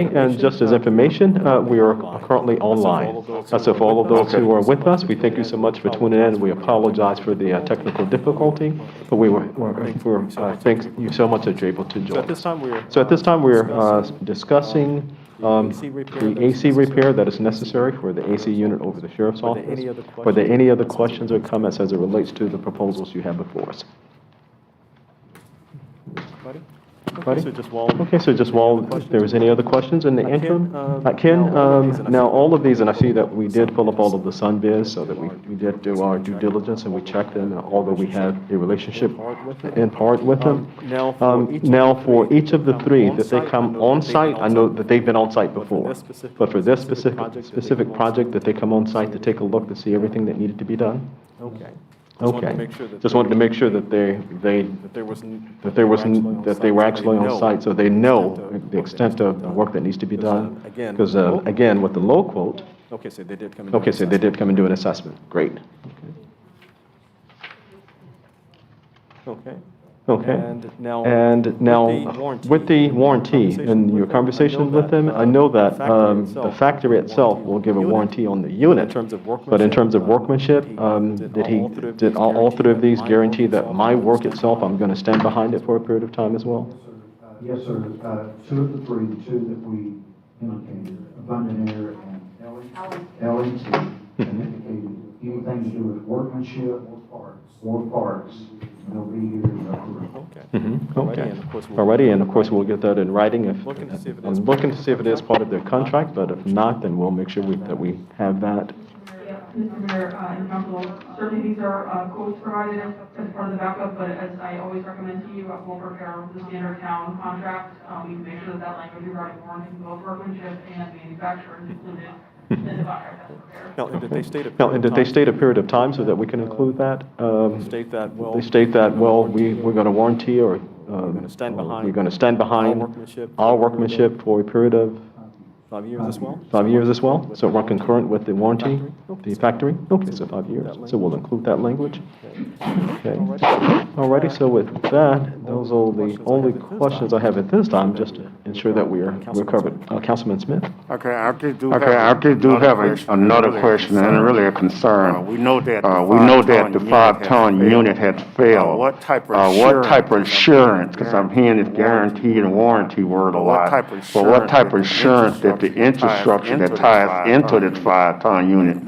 And just as information, we are currently online. So for all of those who are with us, we thank you so much for tuning in. We apologize for the technical difficulty, but thank you so much that you're able to join us. So at this time, we're discussing the AC repair that is necessary for the AC unit over the sheriff's office. Are there any other questions or comments as it relates to the proposals you have before us? Okay, so just while there is any other questions in the interim, Ken, now all of these, and I see that we did pull up all of the Sunbiz, so that we did do our due diligence and we checked them, although we have a relationship in part with them. Now for each of the three, that they come on site, I know that they've been on site before, but for this specific project, that they come on site to take a look to see everything that needed to be done? Okay. Just wanted to make sure that they were actually on site, so they know the extent of the work that needs to be done. Because again, with the low quote. Okay, so they did come and do an assessment. Great. Okay. And now, with the warranty and your conversations with them, I know that the factory itself will give a warranty on the unit, but in terms of workmanship, did all three of these guarantee that my work itself, I'm going to stand behind it for a period of time as well? Yes, sir. Two of the three, the two that we indicated, Abundant Air and LET, indicated anything to do with workmanship or parts, they'll be here to approve. Okay. Alrighty, and of course, we'll get that in writing. I'm looking to see if it is part of their contract, but if not, then we'll make sure that we have that. Yeah, Mr. Mayor and Council, certainly these are quotes provided as part of the backup, but as I always recommend to you, we'll prepare the standard town contract. We can make sure that language regarding warranty, both workmanship and manufacturer is included in the contract that's prepared. Now, and did they state a period of time so that we can include that? They state that, well, we're going to warranty or we're going to stand behind our workmanship for a period of 5 years as well? 5 years as well? So we're concurrent with the warranty, the factory? Okay, so 5 years. So we'll include that language. Okay. Alrighty, so with that, those are the only questions I have at this time, just to ensure that we're covered. Councilman Smith? Okay, I do have another question and really a concern. We know that the 5-ton unit had failed. What type of assurance, because I'm hearing this guaranteed and warranty word a lot, but what type of assurance that the infrastructure that ties into this 5-ton unit,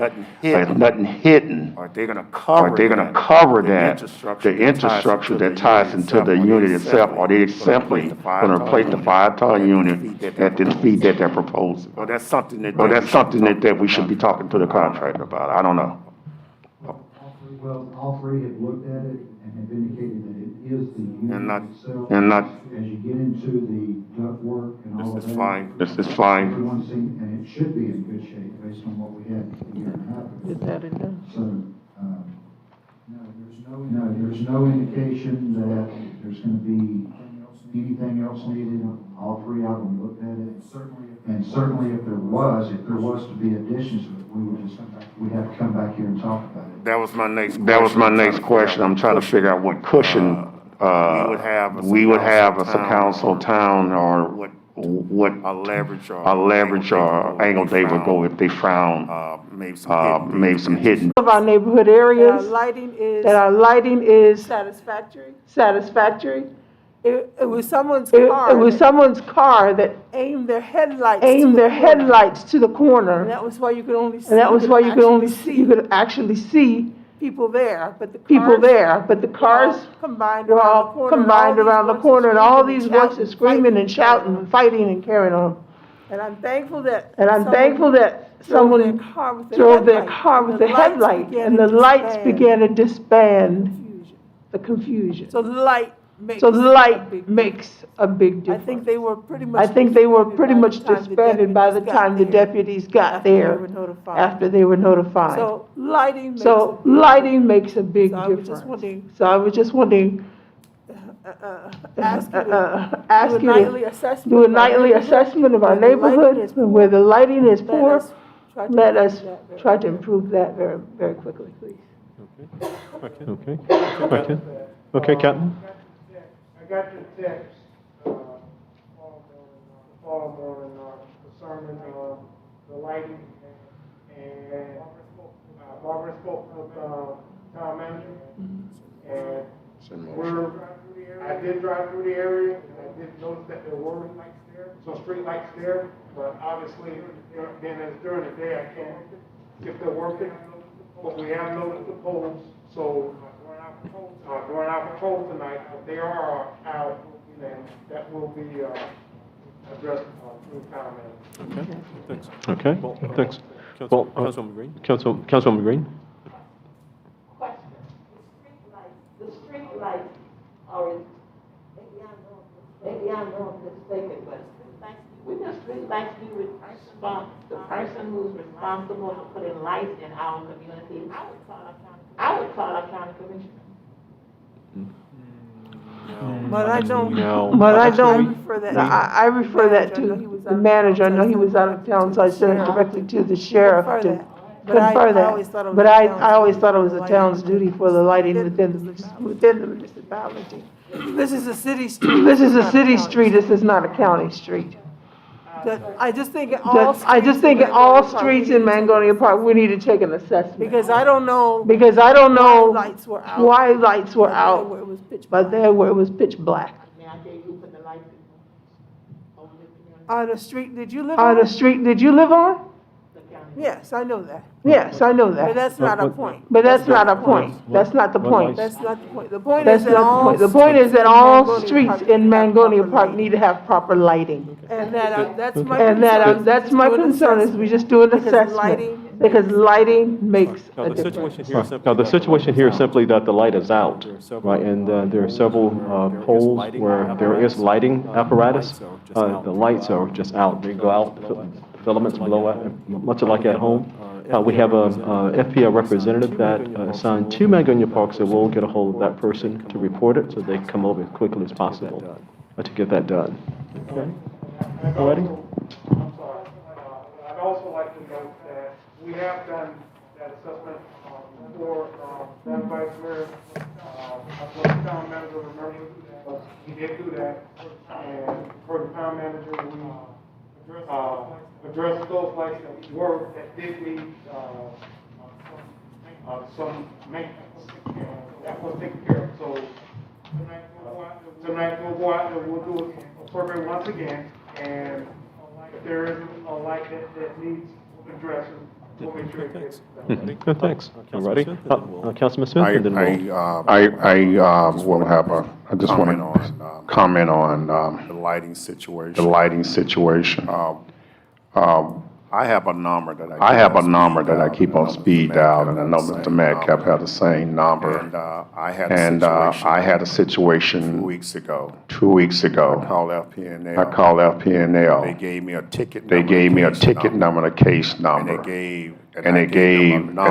nothing hidden, are they going to cover that, the infrastructure that ties into the unit itself, or they simply going to replace the 5-ton unit at this fee that they're proposing? Or that's something that we should be talking to the contractor about. I don't know. Well, all three have looked at it and have indicated that it is the unit itself. And not. As you get into the ductwork and all of that. This is fine. Everyone's seen, and it should be in good shape based on what we had a year and a half ago. Is that enough? So, no, there's no indication that there's going to be anything else needed. All three of them looked at it. And certainly if there was to be additions to it, we'd have to come back here and talk about it. That was my next question. I'm trying to figure out what cushion we would have as a council town, or what a leverage or angle they would go if they found maybe some hidden. Of our neighborhood areas that our lighting is satisfactory. It was someone's car that aimed their headlights to the corner. And that was why you could only see. You could actually see people there, but the cars were all combined around the corner, and all these voices screaming and shouting and fighting and carrying on. And I'm thankful that someone drove their car with the headlight, and the lights began to disband the confusion. So the light makes a big difference. I think they were pretty much disbanded by the time the deputies got there, after they were notified. So lighting makes a big difference. So I was just wondering, ask you to do a nightly assessment of our neighborhood, where the lighting is poor. Let us try to improve that very, very quickly, please. Okay, Captain? I got your text, tomorrow morning, determine, the lighting. And, Barbara spoke with, town manager. And I did drive through the area, and I did notice that there were some street lights there, but obviously, being as during the day, I can't, if they're working, but we have noticed the poles, so, during our patrol tonight, if they are out, then that will be, addressed, through town manager. Okay, thanks. Okay, Well, thanks. Council- Well, Councilwoman Green? Councilwoman Green? Question. The street lights are, maybe I'm mistaken, but would the street lights be the person who's responsible for putting lights in our community? I would call our county commissioner. But I don't. No. But I I don't, refer that. I refer that to the manager, I know he was out of town, so I sent it directly to the sheriff Confirm to that. But I confirm always thought it that. was But the I town's always thought it was duty the for town's lighting. duty for the lighting Within within the municipality. This is a city street. This is a not city county street, this is not a county street. I just think all. I just think in all Mangonia Park, streets we in need to take Mangonia Park, we need to take an assessment. Because I don't know. Because I don't know why lights were out. why lights were but there out, where it was pitch but black. there where it was pitch black. On the street, did you live On on? the street, did you live on? Yes, I know that. Yes, I know But that. that's not a point. But that's not a point. That's not the What point. lights? That's not the point. The point That's is that not the all. point. The point is that in all Mangonia streets Park in need to have Mangonia proper Park lighting. need to have proper lighting. And that's my concern. And that's Just my do an concern, is we just do an Because assessment. lighting Because lighting makes Now, a the difference. situation here is simply. Now, the that situation here is simply that the light is out, There are several, right? And there are several poles where there is lighting apparatus. The lights are just out. They go out, filaments blow out, much like at home. We have a FPL representative that assigned to Mangonia Park, so we'll get a hold of that person to report it, so they can come over as quickly as possible to get that done. Okay? All righty? I'm sorry. I'd also like to note that we have done that assessment, for, that vice mayor, the town manager remember, he did do that. And for the town manager, we, addressed those lights that did need, some maintenance. And that was taken care of, so tonight we'll go out and we'll do a survey once again. And if there is a light that needs addressing, we'll make sure it gets done. Good, thanks. All righty? Councilman Smith, and then we'll- Councilman Smith, and then we'll... I just want to comment on, The lighting situation. the lighting situation. I have a number that I have a number that I keep on speed dial, and I know Mr. Metcalf had the same number. And I had a And situation I had a 2 situation weeks ago. 2 weeks ago. I called FPNL. I called FPNL. They gave me a ticket. They number, gave me a case ticket number, and a case And number. they gave. And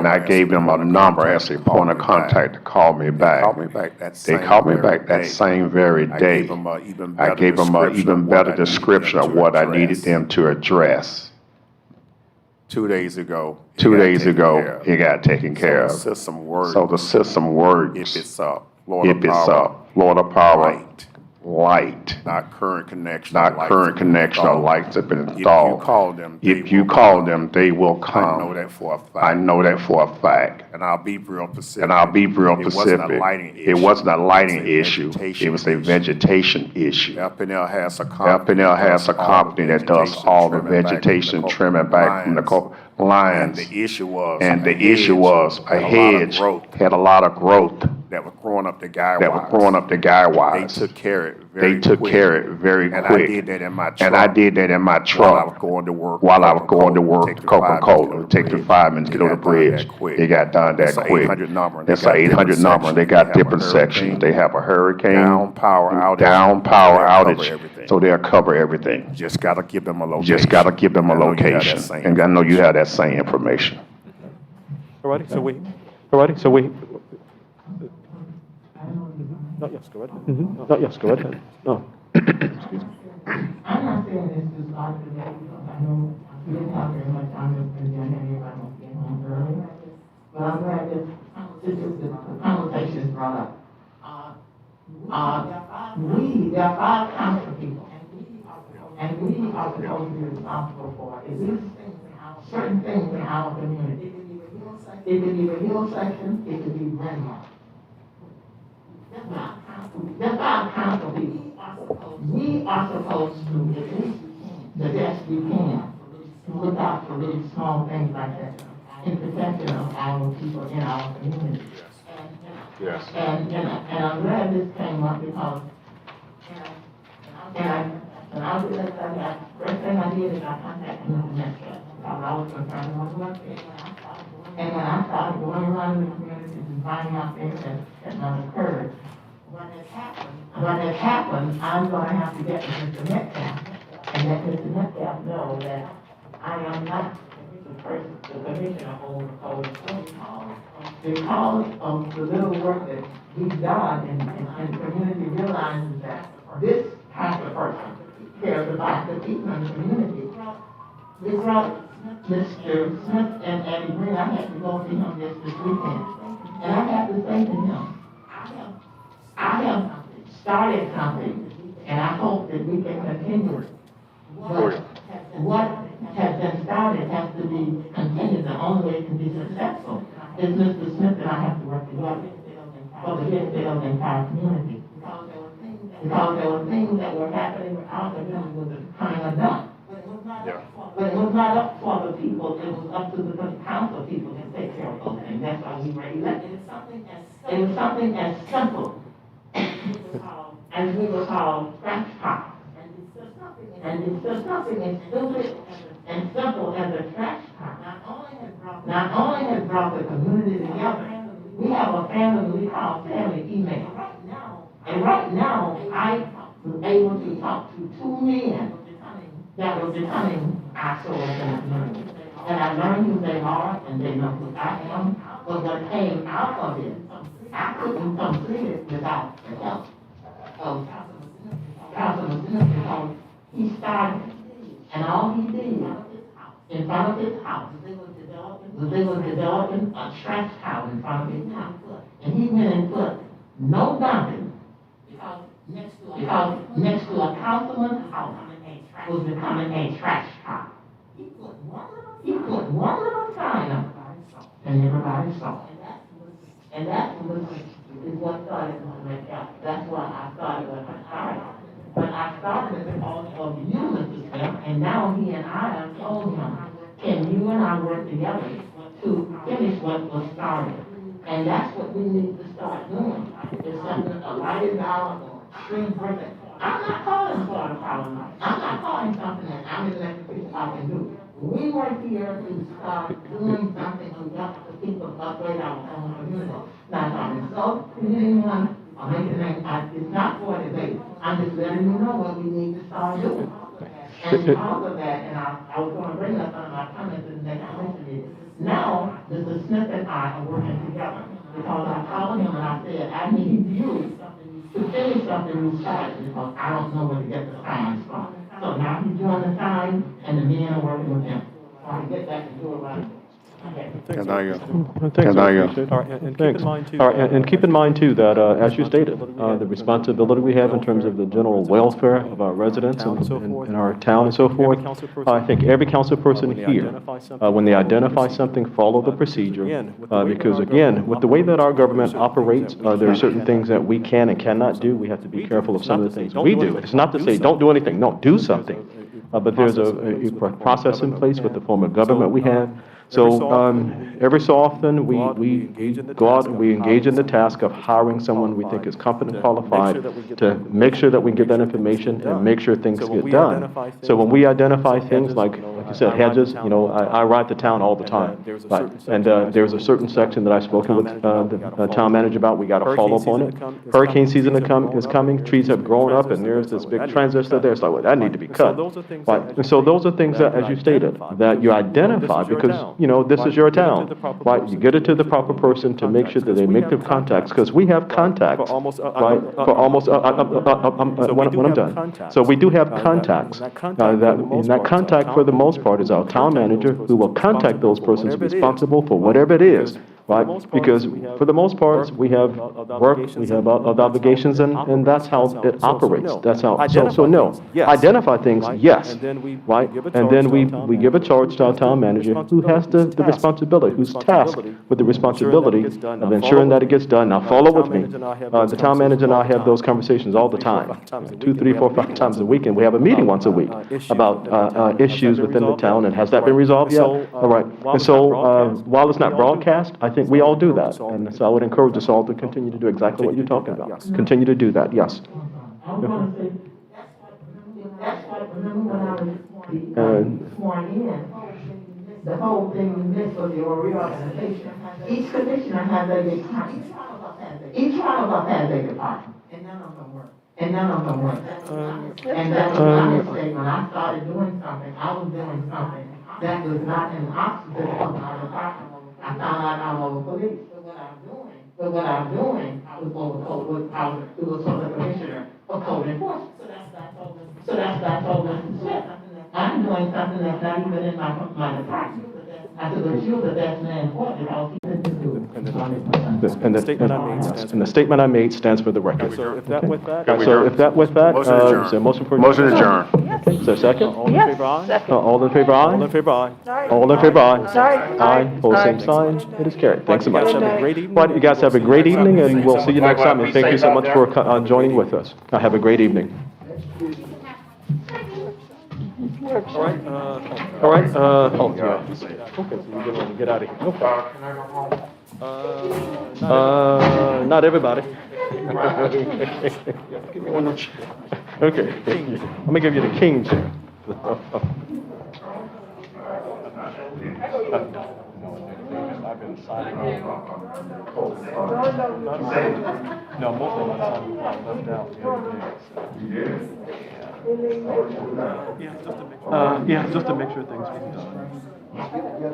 I gave them a number as a point of contact to call me back. Called me back that They same called me very back that day. same very I day. gave them an even I better gave them an even better description description of what I needed address. them to address. 2 days ago. it 2 got days taken ago, care of. it got taken care So of. the system works. So the system works. If it's up. Florida If it's Power, up. Florida Power, Light. light, Not current connection. not lights current have been connection or installed. lights have been If you installed. call them. they If you will call come. them, they will I come. know that for a fact. I know that for a fact. And I'll be real specific. And I'll be real It wasn't a specific. lighting It issue. wasn't a lighting It was a issue. vegetation It was a issue. vegetation issue. FNL has a company. FNL has a company that does all the vegetation trimming back from the lines. And the issue was. And the issue was a hedge had a lot of growth That was growing up the guy that was growing up the guy They wise. took care of it very They took quick. care of it very And I quick. did that in my truck. And I did that in my While I was truck going to work. while I was going to work, Take the Coca-Cola. 5 minutes Take the 5 minutes to get over the bridge. It got done that It's a quick. 800 number, and they It's got an 800 different number, and they sections. got They have a different sections. They have a hurricane. Down power outage. Down power They'll cover outage, everything. so they'll cover everything. Just gotta give them a location. Just gotta give them a I know you have that location. same And I know you have that same information. All righty, so we, no, yes, go ahead. No, yes, go ahead. No. Excuse me. I'm not saying this is like today, because I know we didn't have very much time to spend down here, everybody wants to get home early. But I'm glad that the conversation is brought up. There are 5 council people, And we are supposed to be responsible for at least certain things in our community. It could be the hill section, it could be Bryn Mawr. That's our council people. We are supposed to, at least the best we can, to look out for really small things like that in protection of our people in our community. Yes. And I'm glad this came up because, first thing I did is I contacted Mr. Metcalf, because I was concerned about work there. And when I started going around the community and finding out things that might occur, when it happens, I'm gonna have to get with Mr. Metcalf, and let Mr. Metcalf know that I am not the commissioner over the code enforcement. Because of the little work that he's done, and the community realizes that this type of person cares about the people in the community. We brought Mr. Smith and Eddie Green, I had to go see him just this weekend, and I have to say to him, I have started something, and I hope that we can continue it. But what has been started has to be continued. The only way it can be successful is Mr. Smith and I have to work together for the benefit of the entire community. Because there were things that were happening without the community was becoming undone. But it was not up for the people, it was up to the council people to take care of those things. That's why we were elected. It was something as simple as we were called scratch pots. And it's just something as stupid and simple as a trash pot. Not only has brought the community together, we have a family we call family email. And right now, I was able to talk to 2 men that were becoming our source in the community. And I learned who they are, and they know who I am. But what came out of it, I couldn't complete it without the help of Councilman Smith, because he started, and all he did, in front of his house, was they were developing a trash house in front of his house. And he went and put no dumping, because next to a councilman's house was becoming a trash house. He put one little sign up, and everybody saw it. And that is what started to make out. That's why I started with my started. But I started it because of you, Mr. Smith, and now he and I have told him, can you and I work together to finish what was started? And that's what we need to start doing. It's something, a lighted out, street brick. I'm not calling for a problem. I'm not calling something that I'm elected I can do. We work here to start doing something to help the people upgrade our own community. Now, if I'm insulting anyone, or making it's not for debate. I'm just letting you know what we need to start doing. And because of that, and I was going to bring up some of my comments in the next interview. Now, Mr. Smith and I are working together, because I called him and I said, I need you to finish something we started, because I don't know where to get the signs from. So now he's doing the sign, and the men are working with him. So I get back to do it right. Okay. Can I, Thanks, I I, appreciate it. All right, and keep Thanks. in mind too. All right, and keep in mind too that, as you stated, the responsibility we have in terms of the general welfare of our residents and our town and so forth. I think every council person here, when they identify something, follow the procedure. Because again, with the way that our government operates, there are certain things that we can and cannot do. We have to be careful of some of the things we do. It's not to say, don't do anything. No, do something. But there's a process in place with the form of government we have. So every so often, we go out and we engage in the task of hiring someone we think is competent, qualified, to make sure that we get that information and make sure things get done. So when we identify things like you said, hedges, I ride the town all the time. Right? And there's a certain section that I've spoken with the town manager about. We got to follow up on it. Hurricane season is coming. Trees have grown up, and there's this big transistor there. It's like, well, that need to be cut. Right? And so those are things that, as you stated, that you identify because this is your town, right? You get it to the proper person to make sure that they make the contacts, because we have contacts, right? For almost, when I'm done. So we do have contacts. That contact, for the most part, is our town manager, who will contact those persons responsible for whatever it is right? Because for the most part, we have work, we have obligations, and that's how it operates. That's how, so no. Identify things, yes, right? And then we give a charge to our town manager who has the responsibility, who's tasked with the responsibility of ensuring that it gets done. Now, follow with me. The town manager and I have those conversations all the time, 2, 3, 4, 5 times a week, and we have a meeting once a week about issues within the town, and has that been resolved yet? All right. And so, while it's not broadcast, I think we all do that. And so I would encourage us all to continue to do exactly what you're talking about. Continue to do that, yes. I was gonna say, that's what, remember when I was sworn in, the whole thing we missed was the reorganization. Each commissioner has a department. Each one of us has a department. And none of them work. And none of them work. And that's what I was saying, when I started doing something, I was doing something that was not in opposite of my department. I found out I'm over police. But what I'm doing, I was over code, it was for the commissioner of code enforcement. So that's what I told Mr. Smith. I'm doing something that's not even in my department. I said, but you, but that's not important, I'll keep it to do. And the statement I made stands for the record. So if that, with that. So if that, with that, Motion adjourned. is there a motion for? Motion adjourned. Okay, is there a second? All in favor, aye? Second. All in favor, aye? All in favor, aye. All in favor, aye? Aye. Aye, pose same sign, it is carried. Thanks so You guys much. have a great evening. Right, you guys have a great evening, and we'll see you next time, and thank you so much for joining with us. Have a great evening. All right, All right, oh, yeah. Okay, so you're getting ready to get out of here. No problem. Can I go home? Not everybody. Give me one of those. Okay, I'm gonna give you the king chair. No, most of my time left out the other day. Yeah, just to make sure things get done. Yes.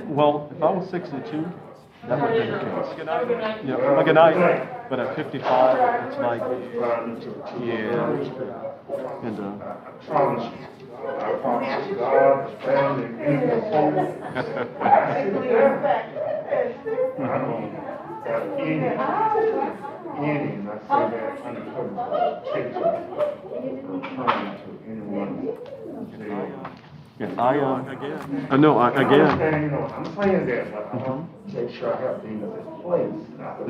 Well, if I was 62, that would be the case. Yeah, like an eye, but at 55, it's like, yeah. And, I promise God, family, any, and I say that unequivocally, return to anyone. yeah, I again. know, I again. understand, I'm saying that, but I want to make sure I have things in place.